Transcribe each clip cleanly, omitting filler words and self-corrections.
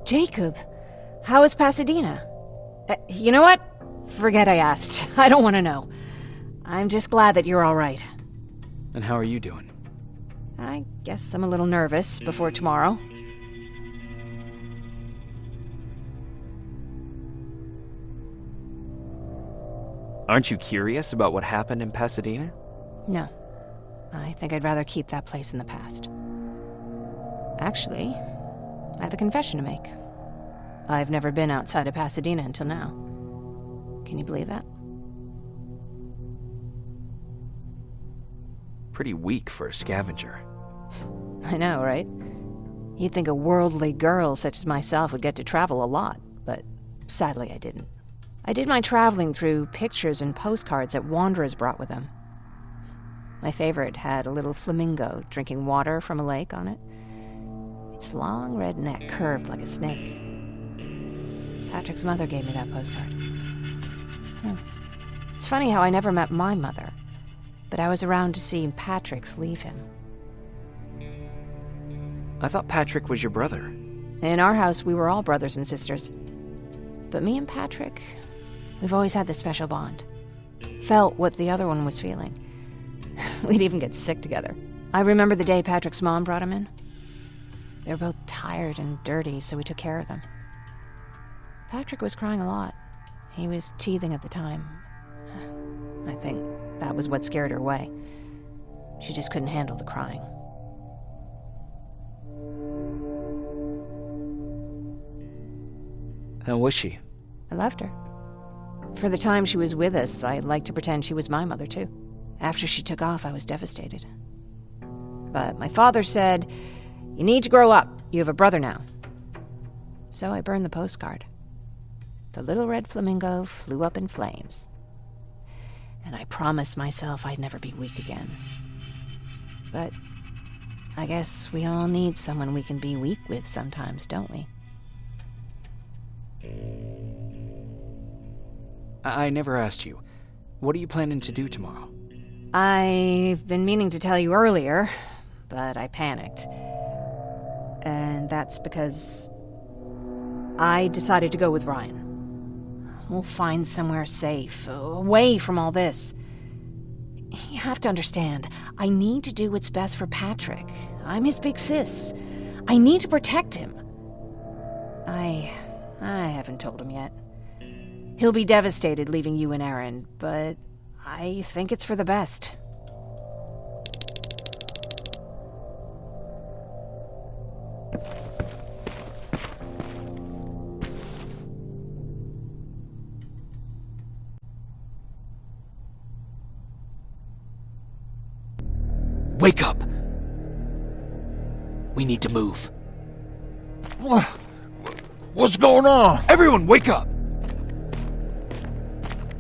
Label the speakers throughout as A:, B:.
A: Jacob, how is Pasadena? You know what? Forget I asked. I don't want to know. I'm just glad that you're all right.
B: And how are you doing?
A: I guess I'm a little nervous before tomorrow.
B: Aren't you curious about what happened in Pasadena?
A: No. I think I'd rather keep that place in the past. Actually, I have a confession to make. I've never been outside of Pasadena until now. Can you believe that?
B: Pretty weak for a scavenger.
A: I know, right? You'd think a worldly girl such as myself would get to travel a lot, but sadly I didn't. I did my traveling through pictures and postcards that wanderers brought with them. My favorite had a little flamingo drinking water from a lake on it. Its long red neck curved like a snake. Patrick's mother gave me that postcard. It's funny how I never met my mother, but I was around to see Patrick's leave him.
B: I thought Patrick was your brother.
A: In our house, we were all brothers and sisters. But me and Patrick, we've always had this special bond. Felt what the other one was feeling. We'd even get sick together. I remember the day Patrick's mom brought him in. They were both tired and dirty, so we took care of them. Patrick was crying a lot. He was teething at the time. I think that was what scared her away. She just couldn't handle the crying.
B: How was she?
A: I loved her. For the time she was with us, I liked to pretend she was my mother, too. After she took off, I was devastated. But my father said, "You need to grow up. You have a brother now." So I burned the postcard. The little red flamingo flew up in flames. And I promised myself I'd never be weak again. But I guess we all need someone we can be weak with sometimes, don't we?
B: I never asked you. What are you planning to do tomorrow?
A: I've been meaning to tell you earlier, but I panicked. And that's because I decided to go with Ryan. We'll find somewhere safe, away from all this. You have to understand, I need to do what's best for Patrick. I'm his big sis. I need to protect him. I haven't told him yet. He'll be devastated leaving you and Aaron, but I think it's for the best.
B: Wake up! We need to move.
C: What's going on?
B: Everyone, wake up!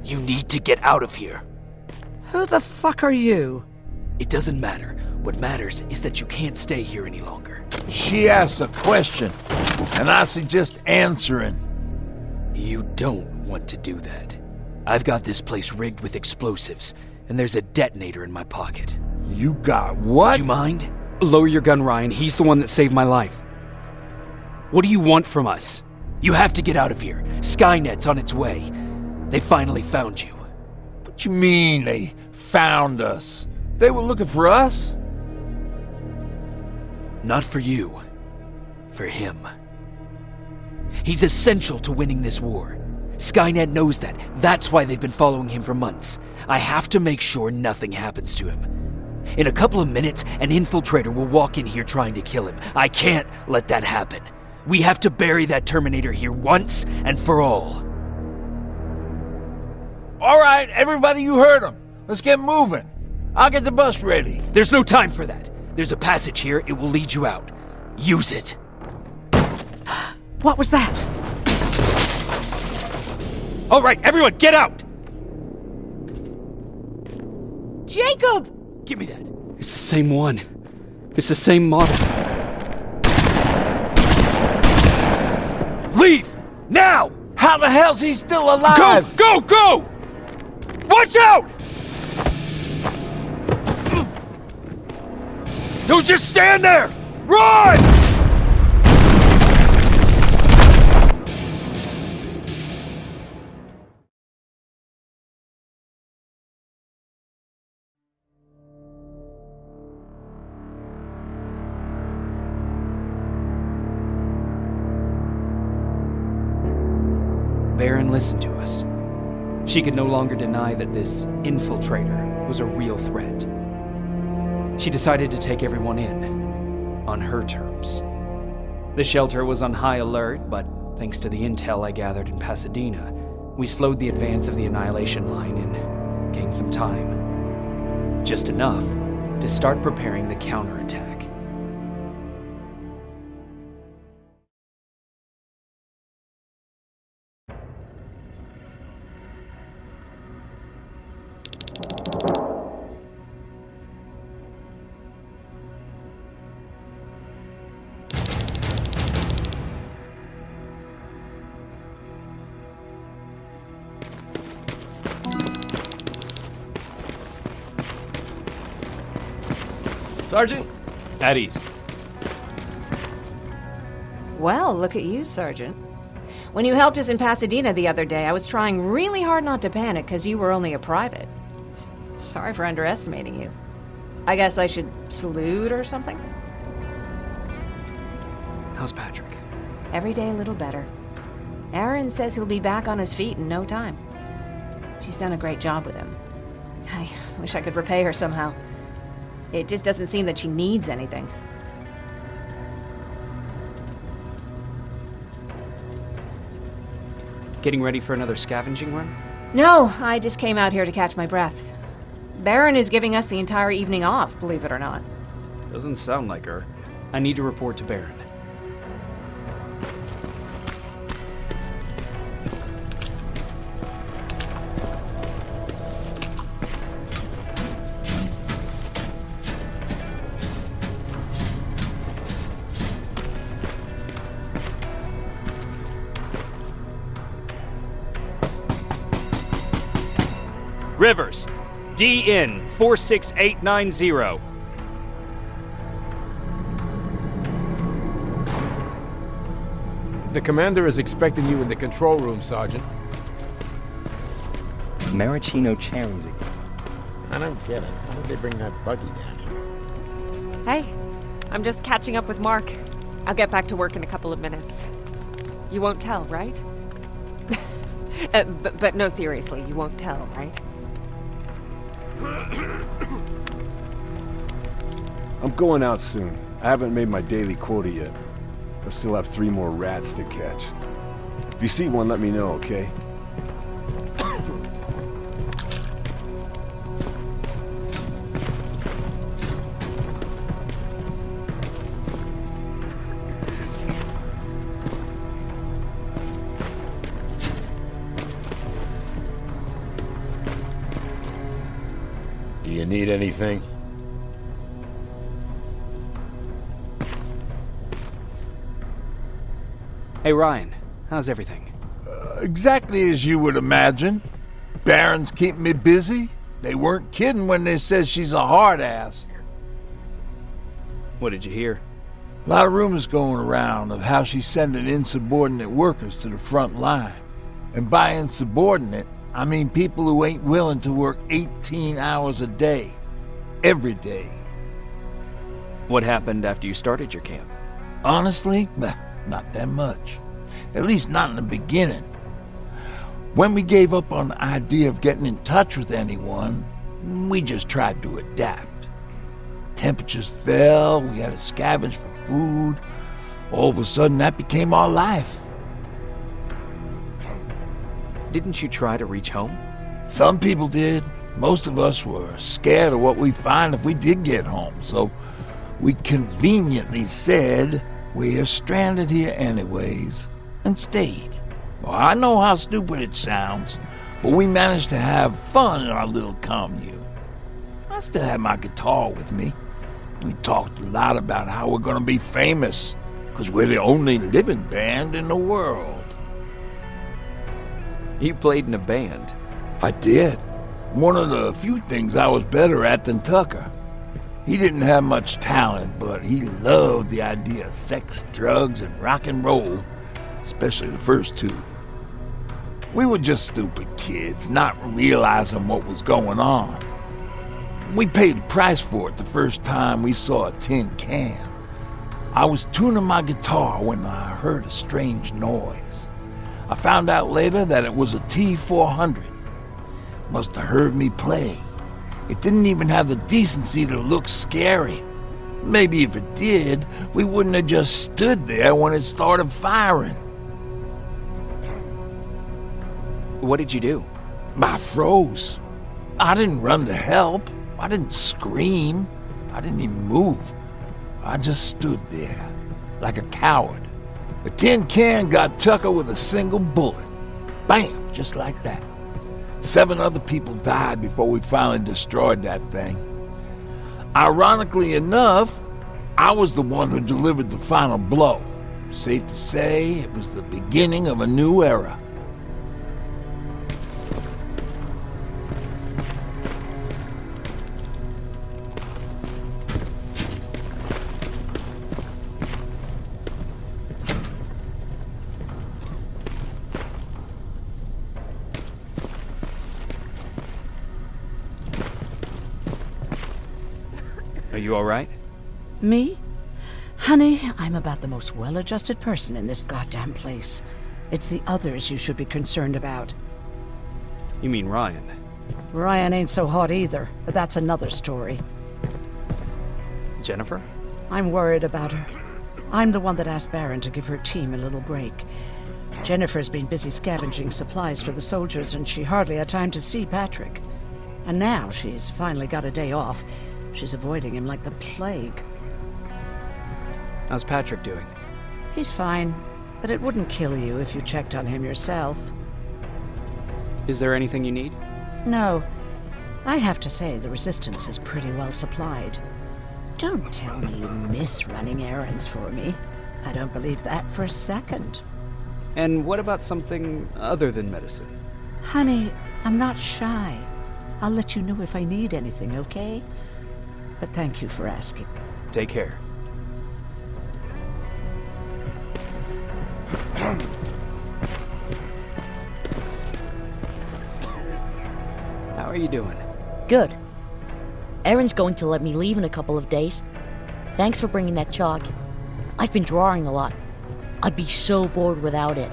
B: You need to get out of here.
D: Who the fuck are you?
B: It doesn't matter. What matters is that you can't stay here any longer.
C: She asked a question, and I suggest answering.
B: You don't want to do that. I've got this place rigged with explosives, and there's a detonator in my pocket.
C: You got what?
B: Would you mind? Lower your gun, Ryan. He's the one that saved my life. What do you want from us? You have to get out of here. Skynet's on its way. They finally found you.
C: What you mean they found us? They were looking for us?
B: Not for you. For him. He's essential to winning this war. Skynet knows that. That's why they've been following him for months. I have to make sure nothing happens to him. In a couple of minutes, an infiltrator will walk in here trying to kill him. I can't let that happen. We have to bury that Terminator here once and for all.
C: All right, everybody, you heard him. Let's get moving. I'll get the bus ready.
B: There's no time for that. There's a passage here. It will lead you out. Use it.
D: What was that?
B: All right, everyone, get out!
A: Jacob!
B: Give me that. It's the same one. It's the same model. Leave! Now!
C: How the hell's he still alive?
B: Go! Go! Go! Watch out! Don't just stand there! Run! listen to us. She could no longer deny that this infiltrator was a real threat. She decided to take everyone in, on her terms. The shelter was on high alert, but thanks to the intel I gathered in Pasadena, we slowed the advance of the Annihilation Line and gained some time. Just enough to start preparing the counterattack.
E: Sergeant, at ease.
A: Well, look at you, Sergeant. When you helped us in Pasadena the other day, I was trying really hard not to panic because you were only a private. Sorry for underestimating you. I guess I should salute or something?
B: How's Patrick?
A: Every day a little better. Aaron says he'll be back on his feet in no time. She's done a great job with him. I wish I could repay her somehow. It just doesn't seem that she needs anything.
B: Getting ready for another scavenging run?
A: No, I just came out here to catch my breath. Baron is giving us the entire evening off, believe it or not.
B: Doesn't sound like her. I need to report to Baron.
E: Rivers, DN 46890.
F: The commander is expecting you in the control room, Sergeant.
G: Maraschino cherries again.
C: I don't get it. How did they bring that buggy down here?
H: Hey, I'm just catching up with Mark. I'll get back to work in a couple of minutes. You won't tell, right? But no, seriously, you won't tell, right?
I: I'm going out soon. I haven't made my daily quota yet. I still have 3 more rats to catch. If you see one, let me know, okay?
C: Do you need anything?
B: Hey Ryan, how's everything?
C: Exactly as you would imagine. Baron's keeping me busy. They weren't kidding when they said she's a hard ass.
B: What did you hear?
C: A lot of rumors going around of how she's sending insubordinate workers to the front line. And by insubordinate, I mean people who ain't willing to work 18 hours a day. Every day.
B: What happened after you started your camp?
C: Honestly, not that much. At least not in the beginning. When we gave up on the idea of getting in touch with anyone, we just tried to adapt. Temperatures fell, we had to scavenge for food. All of a sudden, that became our life.
B: Didn't you try to reach home?
C: Some people did. Most of us were scared of what we'd find if we did get home, so we conveniently said we're stranded here anyways, and stayed. Well, I know how stupid it sounds, but we managed to have fun in our little commune. I still have my guitar with me. We talked a lot about how we're gonna be famous, because we're the only living band in the world.
B: You played in a band.
C: I did. One of the few things I was better at than Tucker. He didn't have much talent, but he loved the idea of sex, drugs, and rock and roll, especially the first 2. We were just stupid kids, not realizing what was going on. We paid the price for it the first time we saw a tin can. I was tuning my guitar when I heard a strange noise. I found out later that it was a T-400. Must have heard me play. It didn't even have the decency to look scary. Maybe if it did, we wouldn't have just stood there when it started firing.
B: What did you do?
C: I froze. I didn't run to help. I didn't scream. I didn't even move. I just stood there, like a coward. A tin can got Tucker with a single bullet. Bam! Just like that. 7 other people died before we finally destroyed that thing. Ironically enough, I was the one who delivered the final blow. Safe to say, it was the beginning of a new era.
B: Are you all right?
D: Me? Honey, I'm about the most well-adjusted person in this goddamn place. It's the others you should be concerned about.
B: You mean Ryan?
D: Ryan ain't so hot either, but that's another story.
B: Jennifer?
D: I'm worried about her. I'm the one that asked Baron to give her team a little break. Jennifer's been busy scavenging supplies for the soldiers, and she hardly had time to see Patrick. And now she's finally got a day off. She's avoiding him like the plague.
B: How's Patrick doing?
D: He's fine, but it wouldn't kill you if you checked on him yourself.
B: Is there anything you need?
D: No. I have to say the Resistance is pretty well supplied. Don't tell me you miss running errands for me. I don't believe that for a second.
B: And what about something other than medicine?
D: Honey, I'm not shy. I'll let you know if I need anything, okay? But thank you for asking.
B: Take care. How are you doing?
J: Good. Erin's going to let me leave in a couple of days. Thanks for bringing that chalk. I've been drawing a lot. I'd be so bored without it.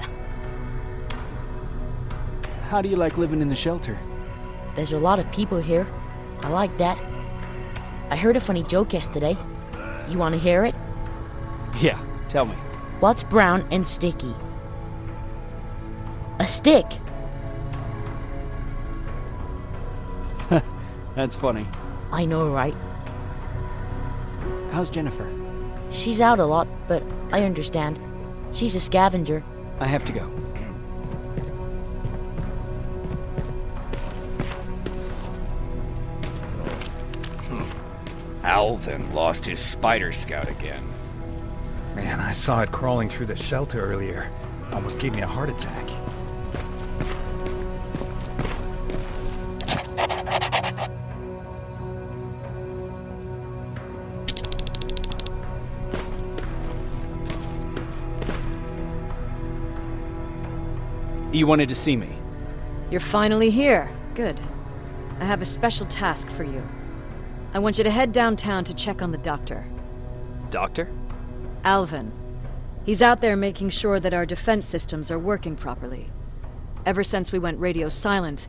B: How do you like living in the shelter?
J: There's a lot of people here. I like that. I heard a funny joke yesterday. You want to hear it?
B: Yeah, tell me.
J: What's brown and sticky? A stick.
B: That's funny.
J: I know, right?
B: How's Jennifer?
J: She's out a lot, but I understand. She's a scavenger.
B: I have to go.
K: Alvin lost his spider scout again.
L: Man, I saw it crawling through the shelter earlier. Almost gave me a heart attack.
B: You wanted to see me?
A: You're finally here. Good. I have a special task for you. I want you to head downtown to check on the doctor.
B: Doctor?
A: Alvin. He's out there making sure that our defense systems are working properly. Ever since we went radio silent,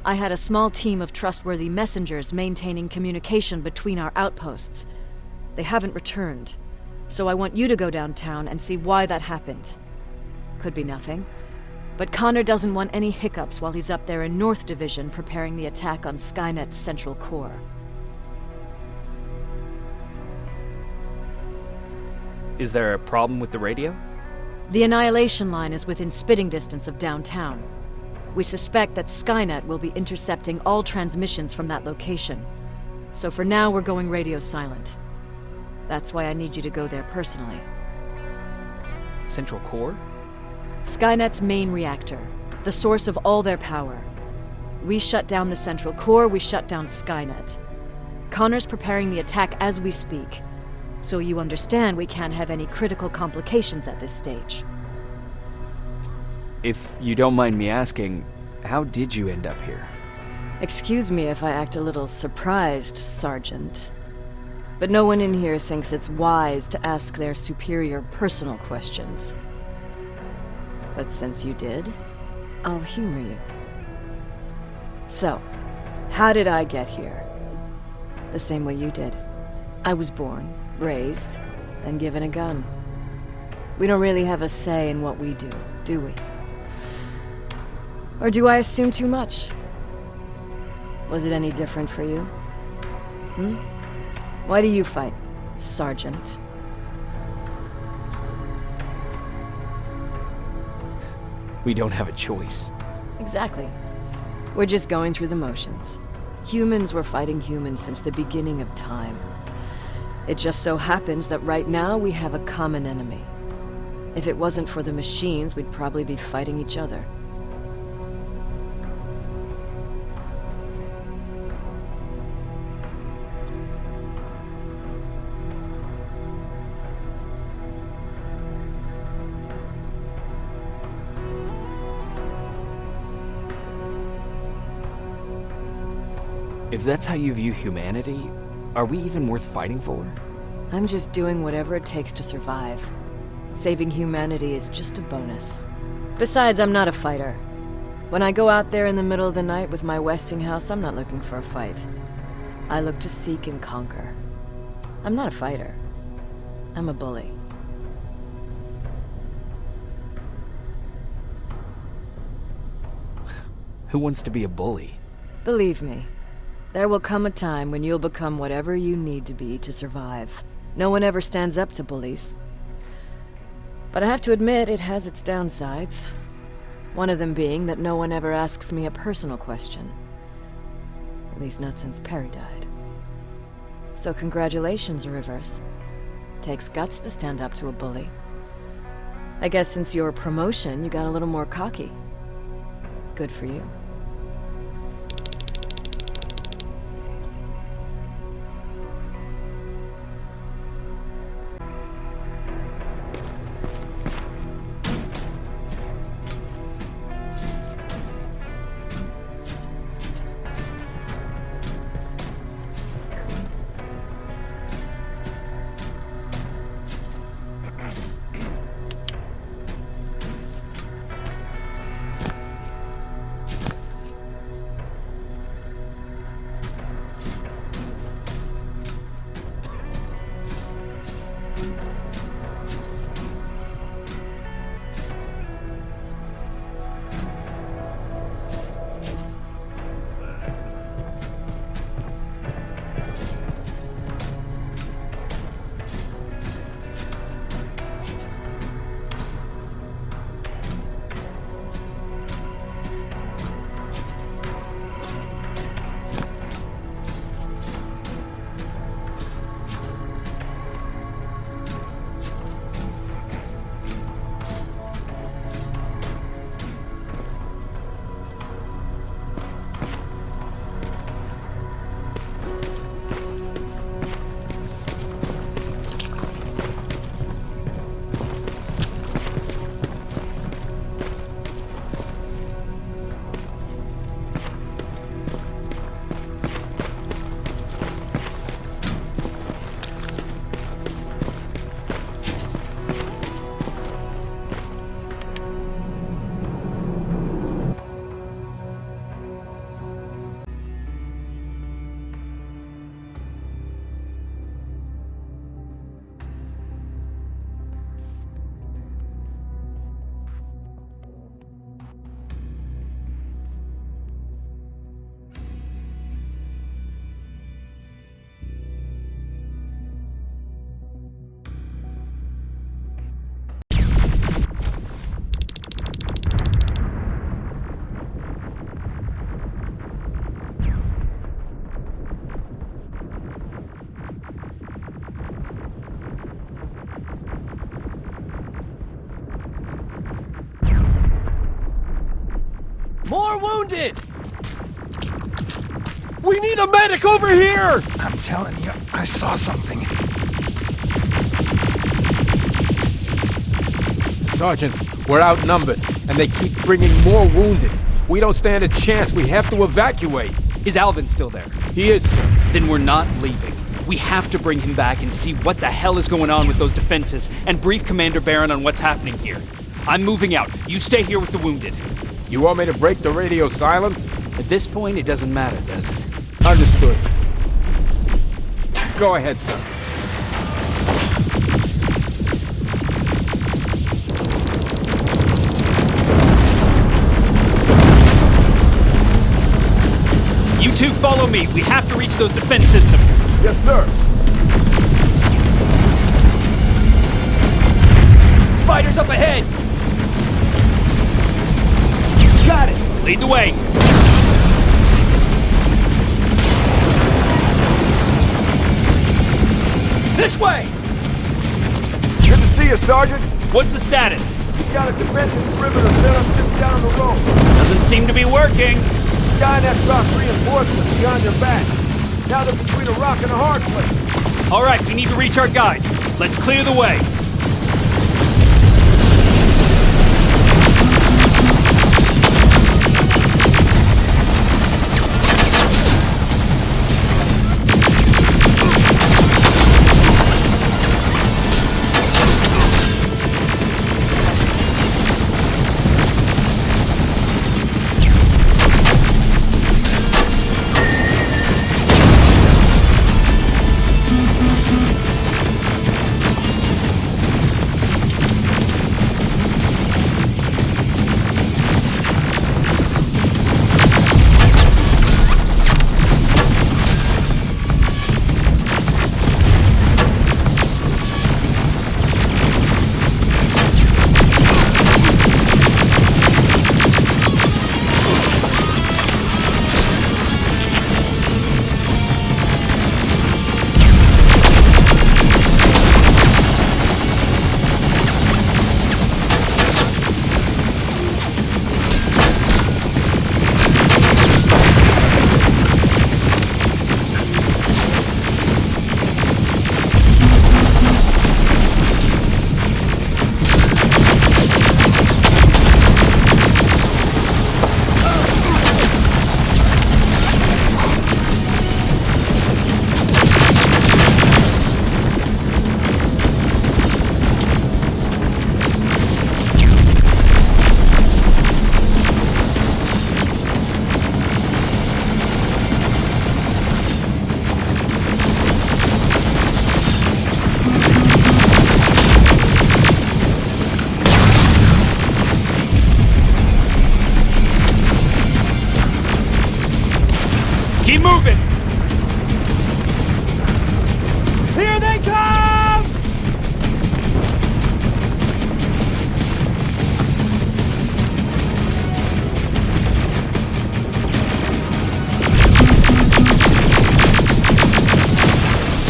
A: I had a small team of trustworthy messengers maintaining communication between our outposts. They haven't returned, so I want you to go downtown and see why that happened. Could be nothing, but Connor doesn't want any hiccups while he's up there in North Division preparing the attack on Skynet's central core.
B: Is there a problem with the radio?
A: The Annihilation Line is within spitting distance of downtown. We suspect that Skynet will be intercepting all transmissions from that location. So for now, we're going radio silent. That's why I need you to go there personally.
B: Central core?
A: Skynet's main reactor, the source of all their power. We shut down the central core, we shut down Skynet. Connor's preparing the attack as we speak, so you understand we can't have any critical complications at this stage.
B: If you don't mind me asking, how did you end up here?
A: Excuse me if I act a little surprised, Sergeant. But no one in here thinks it's wise to ask their superior personal questions. But since you did, I'll humor you. So, how did I get here? The same way you did. I was born, raised, and given a gun. We don't really have a say in what we do we? Or do I assume too much? Was it any different for you? Why do you fight, Sergeant?
B: We don't have a choice.
A: Exactly. We're just going through the motions. Humans were fighting humans since the beginning of time. It just so happens that right now we have a common enemy. If it wasn't for the machines, we'd probably be fighting each other.
B: If that's how you view humanity, are we even worth fighting for?
A: I'm just doing whatever it takes to survive. Saving humanity is just a bonus. Besides, I'm not a fighter. When I go out there in the middle of the night with my Westinghouse, I'm not looking for a fight. I look to seek and conquer. I'm not a fighter. I'm a bully.
B: Who wants to be a bully?
A: Believe me, there will come a time when you'll become whatever you need to be to survive. No one ever stands up to bullies. But I have to admit, it has its downsides. One of them being that no one ever asks me a personal question. At least not since Perry died. So congratulations, Rivers. Takes guts to stand up to a bully. I guess since your promotion, you got a little more cocky. Good for you.
E: More wounded! We need a medic over here!
L: I'm telling you, I saw something.
F: Sergeant, we're outnumbered, and they keep bringing more wounded. We don't stand a chance. We have to evacuate.
E: Is Alvin still there?
F: He is, sir.
E: Then we're not leaving. We have to bring him back and see what the hell is going on with those defenses, and brief Commander Barron on what's happening here. I'm moving out. You stay here with the wounded.
F: You want me to break the radio silence?
B: At this point, it doesn't matter, does it?
F: Understood. Go ahead, sir.
E: You two follow me. We have to reach those defense systems.
I: Yes, sir.
E: Spiders up ahead! Got it! Lead the way! This way!
I: Good to see you, Sergeant.
E: What's the status?
I: We've got a defensive perimeter set up just down the road.
E: Doesn't seem to be working.
I: Skynet dropped reinforcements behind your back. Now they're between a rock and a hard place.
E: All right, we need to reach our guys. Let's clear the way. Keep moving! Here they come!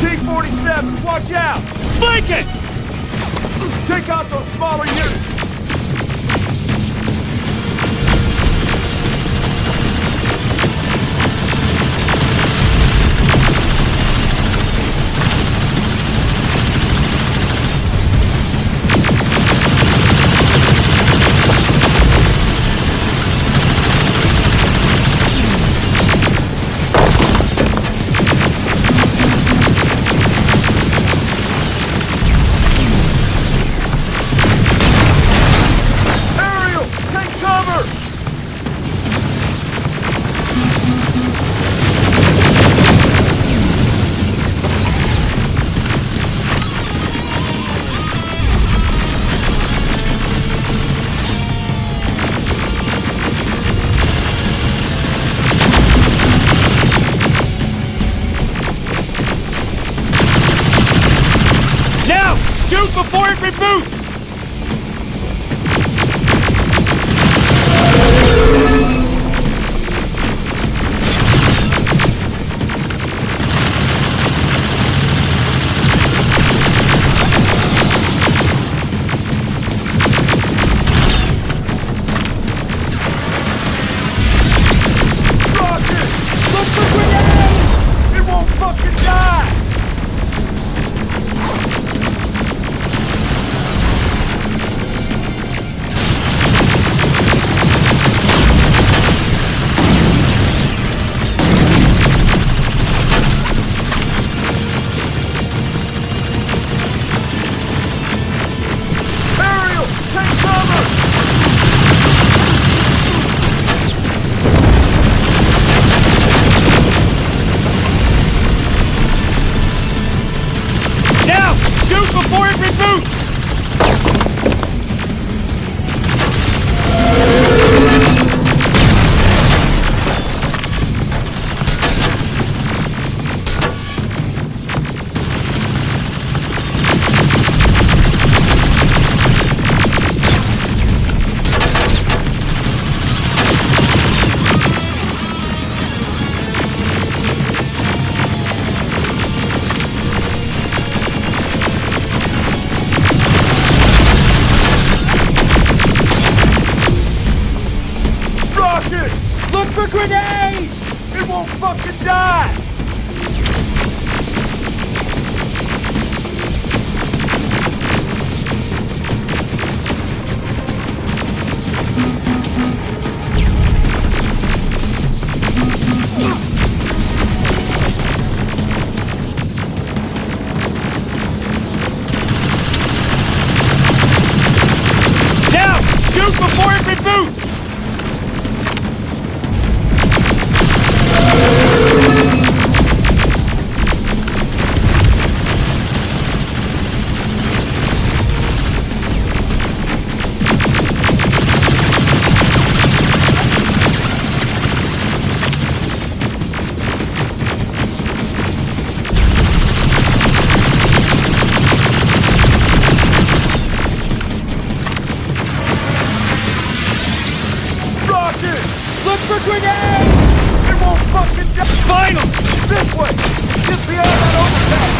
I: T-47, watch out!
E: Flank it!
I: Take out those smaller units!
E: Shoot before it reboots!
I: Rocket! Look for grenades! It won't fucking die!
C: This way! Get beyond that overpass!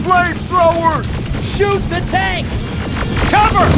F: Flamethrowers!
B: Shoot the tank!
F: Cover!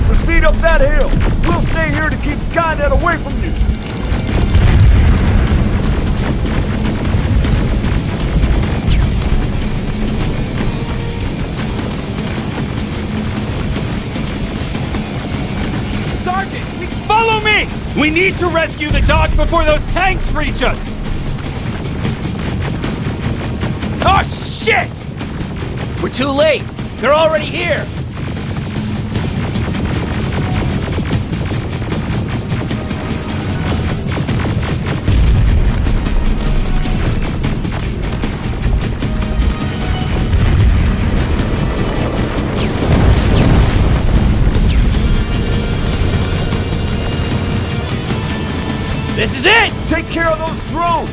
C: Proceed up that hill. We'll stay here to keep Skynet away from you.
E: Sergeant, follow me! We need to rescue the dog before those tanks reach us! Oh, shit!
B: We're too late! They're already here! This is it!
C: Take care of those drones!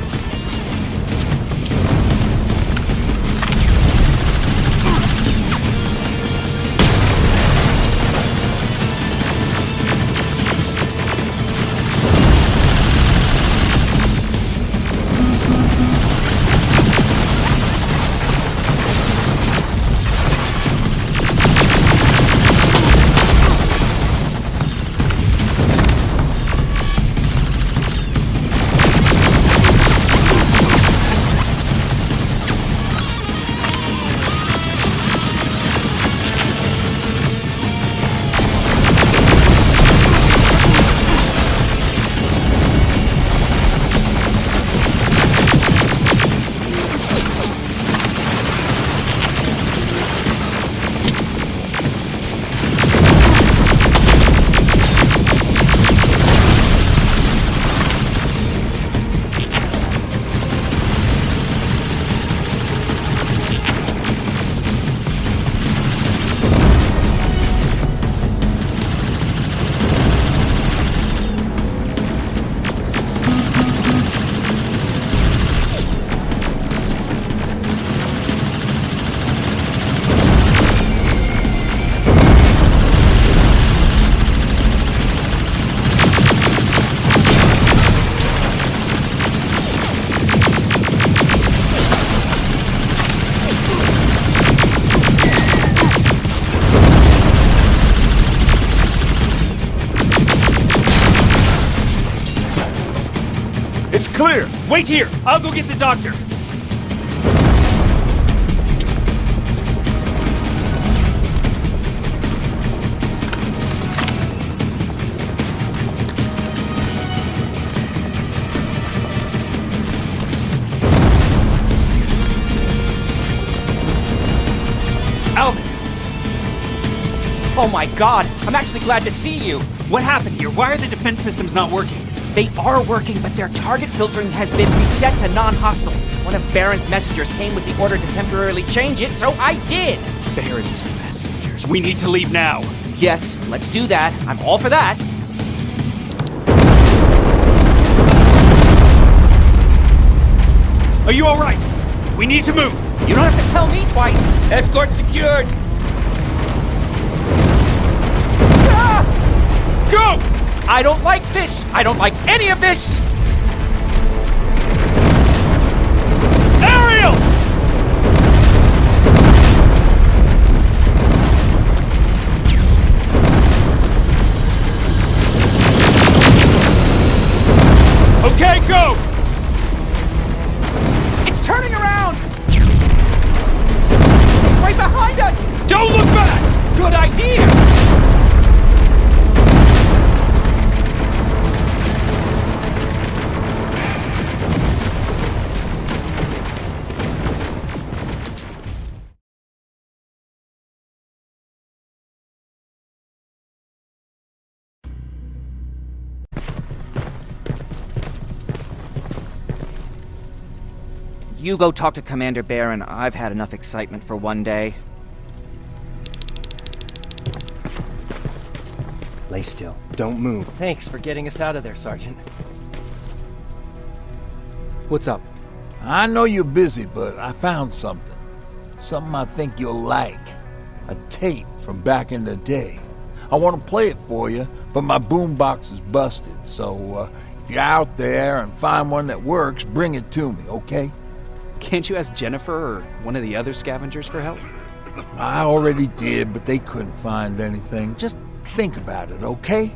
E: It's clear! Wait here! I'll go get the doctor!
M: Oh my god, I'm actually glad to see you!
E: What happened here? Why are the defense systems not working?
M: They are working, but their target filtering has been reset to non-hostile. One of Baron's messengers came with the order to temporarily change it, so I did!
E: Baron's messengers. We need to leave now.
M: Yes, let's do that. I'm all for that.
E: Are you alright? We need to move.
M: You don't have to tell me twice.
E: Escort secured. Go!
M: I don't like this! I don't like any of this!
E: Ariel! Okay, go!
M: It's turning around! It's right behind us!
E: Don't look back!
M: Good idea! You go talk to Commander Baron. I've had enough excitement for one day.
G: Lay still. Don't move.
N: Thanks for getting us out of there, Sergeant.
B: What's up?
C: I know you're busy, but I found something. Something I think you'll like. A tape from back in the day. I want to play it for you, but my boombox is busted, so if you're out there and find one that works, bring it to me, okay?
B: Can't you ask Jennifer or one of the other scavengers for help?
C: I already did, but they couldn't find anything. Just think about it, okay?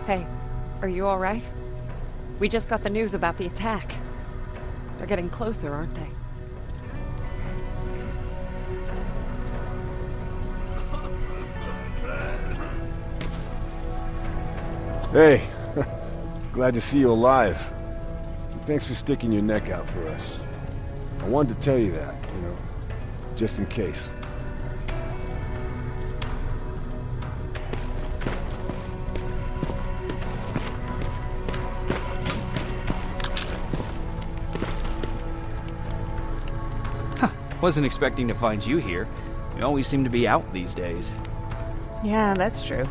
H: Hey, are you all right? We just got the news about the attack. They're getting closer, aren't they?
I: Hey, glad to see you alive. Thanks for sticking your neck out for us. I wanted to tell you that, you know, just in case.
B: Wasn't expecting to find you here. You always seem to be out these days.
A: Yeah, that's true.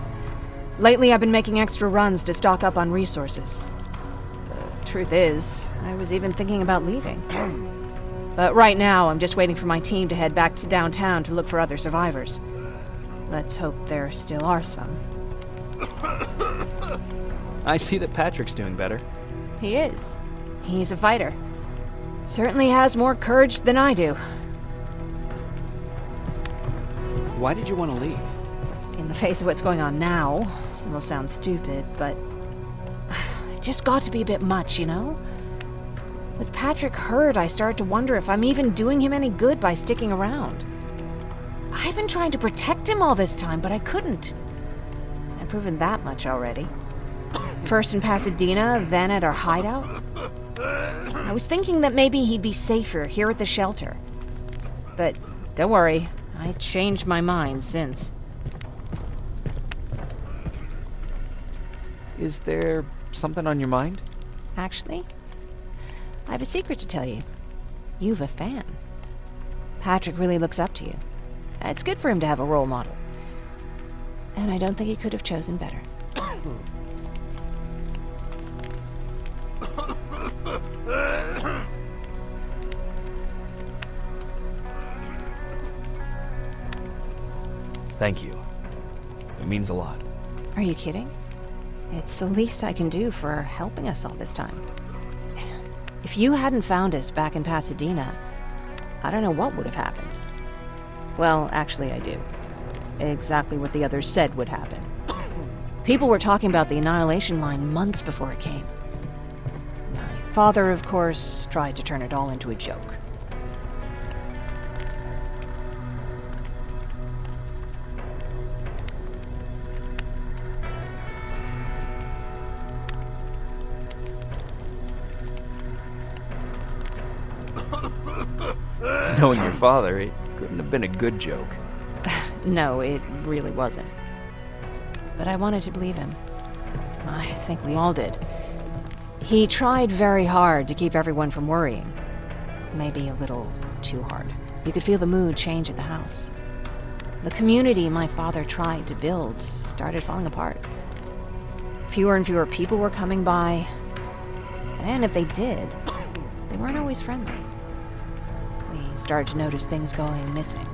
A: Lately, I've been making extra runs to stock up on resources. The truth is, I was even thinking about leaving. But right now, I'm just waiting for my team to head back to downtown to look for other survivors. Let's hope there still are some.
B: I see that Patrick's doing better.
A: He is. He's a fighter. Certainly has more courage than I do.
B: Why did you want to leave?
A: In the face of what's going on now, it will sound stupid, but it just got to be a bit much, you know? With Patrick hurt, I started to wonder if I'm even doing him any good by sticking around. I've been trying to protect him all this time, but I couldn't. I've proven that much already. First in Pasadena, then at our hideout. I was thinking that maybe he'd be safer here at the shelter. But don't worry, I changed my mind since.
B: Is there something on your mind?
A: Actually, I have a secret to tell you. You've a fan. Patrick really looks up to you. It's good for him to have a role model. And I don't think he could have chosen better.
B: Thank you. It means a lot.
A: Are you kidding? It's the least I can do for helping us all this time. If you hadn't found us back in Pasadena, I don't know what would have happened. Well, actually I do. Exactly what the others said would happen. People were talking about the Annihilation Line months before it came. My father, of course, tried to turn it all into a joke.
B: Knowing your father, it couldn't have been a good joke.
A: No, it really wasn't. But I wanted to believe him. I think we all did. He tried very hard to keep everyone from worrying. Maybe a little too hard. You could feel the mood change at the house. The community my father tried to build started falling apart. Fewer and fewer people were coming by. And if they did, they weren't always friendly. We started to notice things going missing.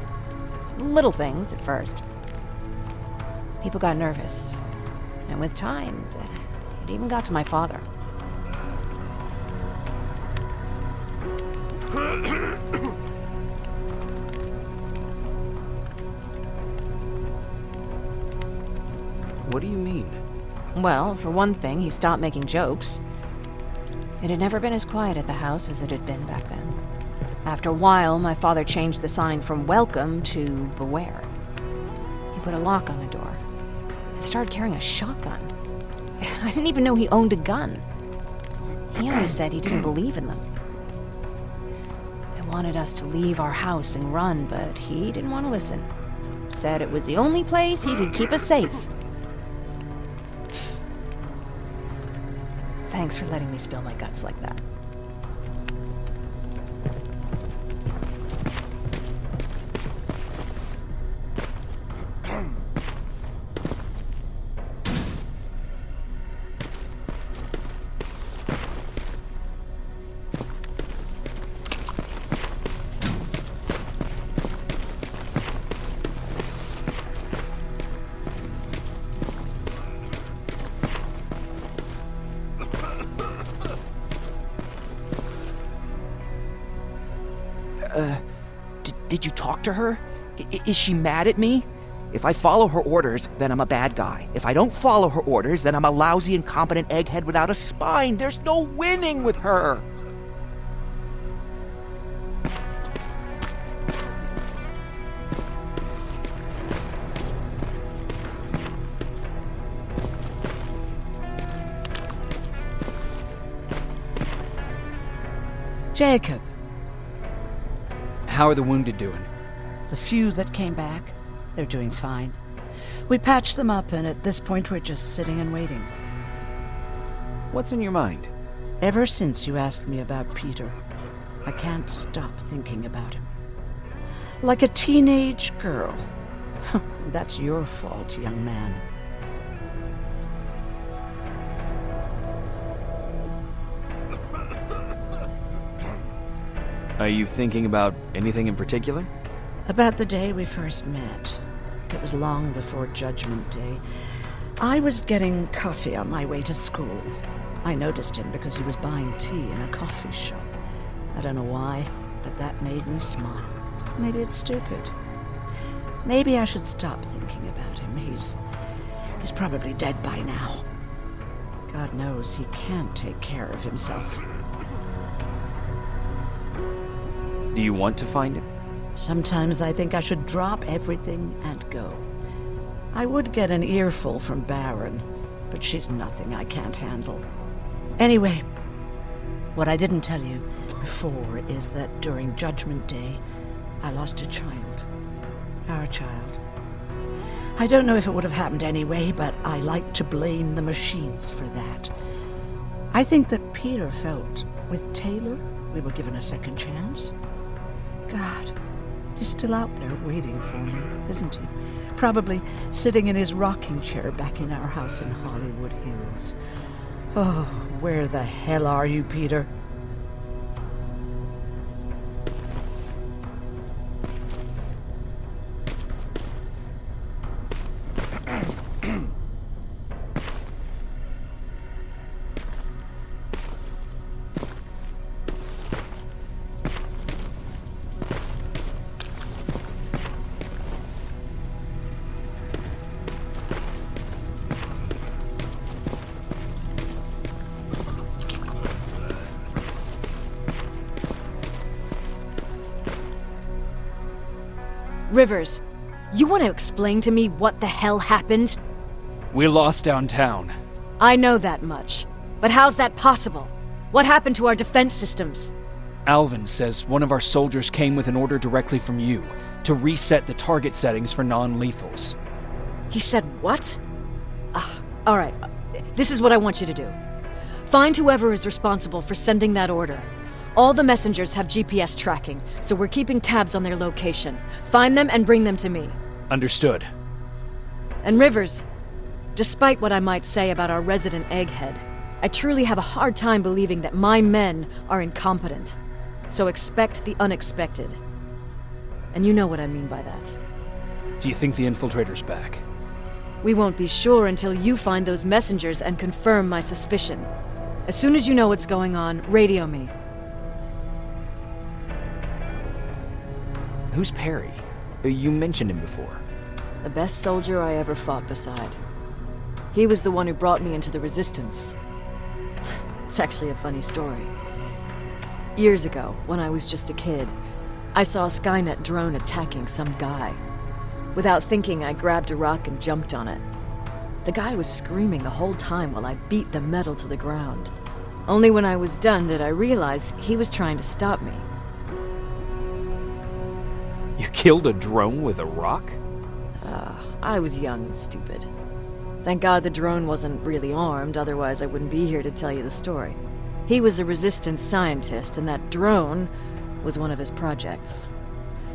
A: Little things at first. People got nervous. And with time, it even got to my father.
B: What do you mean?
A: Well, for one thing, he stopped making jokes. It had never been as quiet at the house as it had been back then. After a while, my father changed the sign from welcome to beware. He put a lock on the door and started carrying a shotgun. I didn't even know he owned a gun. He always said he didn't believe in them. I wanted us to leave our house and run, but he didn't want to listen. Said it was the only place he could keep us safe. Thanks for letting me spill my guts like that.
M: Did you talk to her? Is she mad at me? If I follow her orders, then I'm a bad guy. If I don't follow her orders, then I'm a lousy, incompetent egghead without a spine. There's no winning with her.
D: Jacob.
B: How are the wounded doing?
D: The few that came back, they're doing fine. We patched them up, and at this point we're just sitting and waiting.
B: What's in your mind?
D: Ever since you asked me about Peter, I can't stop thinking about him. Like a teenage girl. That's your fault, young man.
B: Are you thinking about anything in particular?
D: About the day we first met. It was long before Judgment Day. I was getting coffee on my way to school. I noticed him because he was buying tea in a coffee shop. I don't know why, but that made me smile. Maybe it's stupid. Maybe I should stop thinking about him. He's probably dead by now. God knows he can't take care of himself.
B: Do you want to find him?
D: Sometimes I think I should drop everything and go. I would get an earful from Baron, but she's nothing I can't handle. Anyway, what I didn't tell you before is that during Judgment Day, I lost a child. Our child. I don't know if it would have happened anyway, but I like to blame the machines for that. I think that Peter felt with Taylor we were given a second chance. God, he's still out there waiting for me, isn't he? Probably sitting in his rocking chair back in our house in Hollywood Hills. Oh, where the hell are you, Peter?
A: Rivers, you want to explain to me what the hell happened?
B: We're lost downtown.
A: I know that much. But how's that possible? What happened to our defense systems?
B: Alvin says one of our soldiers came with an order directly from you to reset the target settings for non-lethals.
A: He said what? Alright, this is what I want you to do. Find whoever is responsible for sending that order. All the messengers have GPS tracking, so we're keeping tabs on their location. Find them and bring them to me.
B: Understood.
A: And Rivers, despite what I might say about our resident egghead, I truly have a hard time believing that my men are incompetent. So expect the unexpected. And you know what I mean by that.
B: Do you think the infiltrator's back?
A: We won't be sure until you find those messengers and confirm my suspicion. As soon as you know what's going on, radio me.
B: Who's Perry? You mentioned him before.
A: The best soldier I ever fought beside. He was the one who brought me into the Resistance. It's actually a funny story. Years ago, when I was just a kid, I saw a Skynet drone attacking some guy. Without thinking, I grabbed a rock and jumped on it. The guy was screaming the whole time while I beat the metal to the ground. Only when I was done did I realize he was trying to stop me.
B: You killed a drone with a rock?
A: I was young and stupid. Thank God the drone wasn't really armed, otherwise I wouldn't be here to tell you the story. He was a Resistance scientist, and that drone was one of his projects.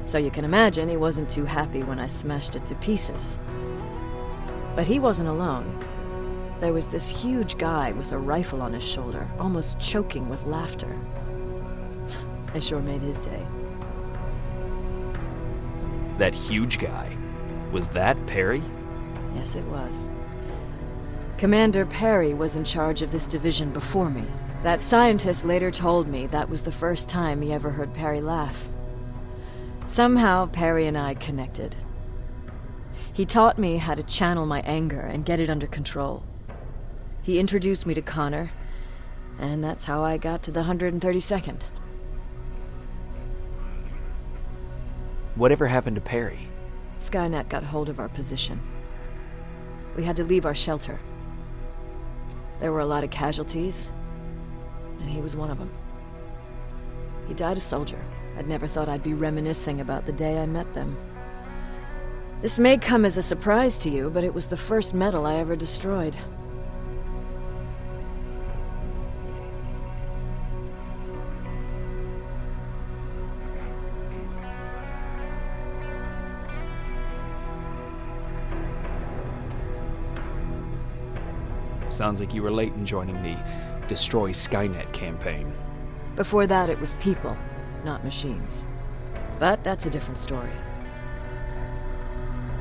A: So you can imagine he wasn't too happy when I smashed it to pieces. But he wasn't alone. There was this huge guy with a rifle on his shoulder, almost choking with laughter. I sure made his day.
B: That huge guy. Was that Perry?
A: Yes, it was. Commander Perry was in charge of this division before me. That scientist later told me that was the first time he ever heard Perry laugh. Somehow, Perry and I connected. He taught me how to channel my anger and get it under control. He introduced me to Connor, and that's how I got to the 132nd.
B: Whatever happened to Perry?
A: Skynet got hold of our position. We had to leave our shelter. There were a lot of casualties, and he was one of them. He died a soldier. I'd never thought I'd be reminiscing about the day I met them. This may come as a surprise to you, but it was the first metal I ever destroyed.
B: Sounds like you were late in joining the Destroy Skynet campaign.
A: Before that, it was people, not machines. But that's a different story.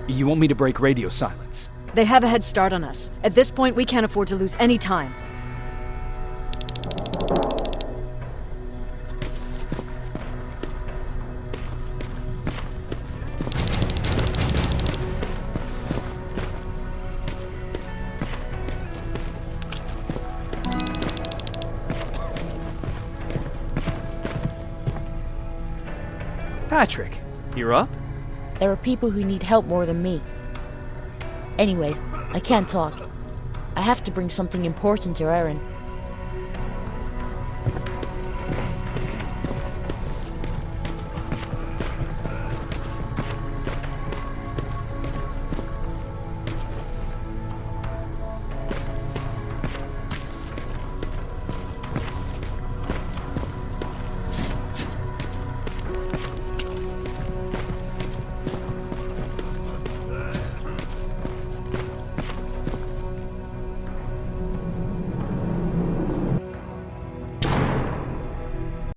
B: You want me to break radio silence?
A: They have a head start on us. At this point, we can't afford to lose any time.
B: Patrick, you're up?
J: There are people who need help more than me. Anyway, I can't talk. I have to bring something important to Erin.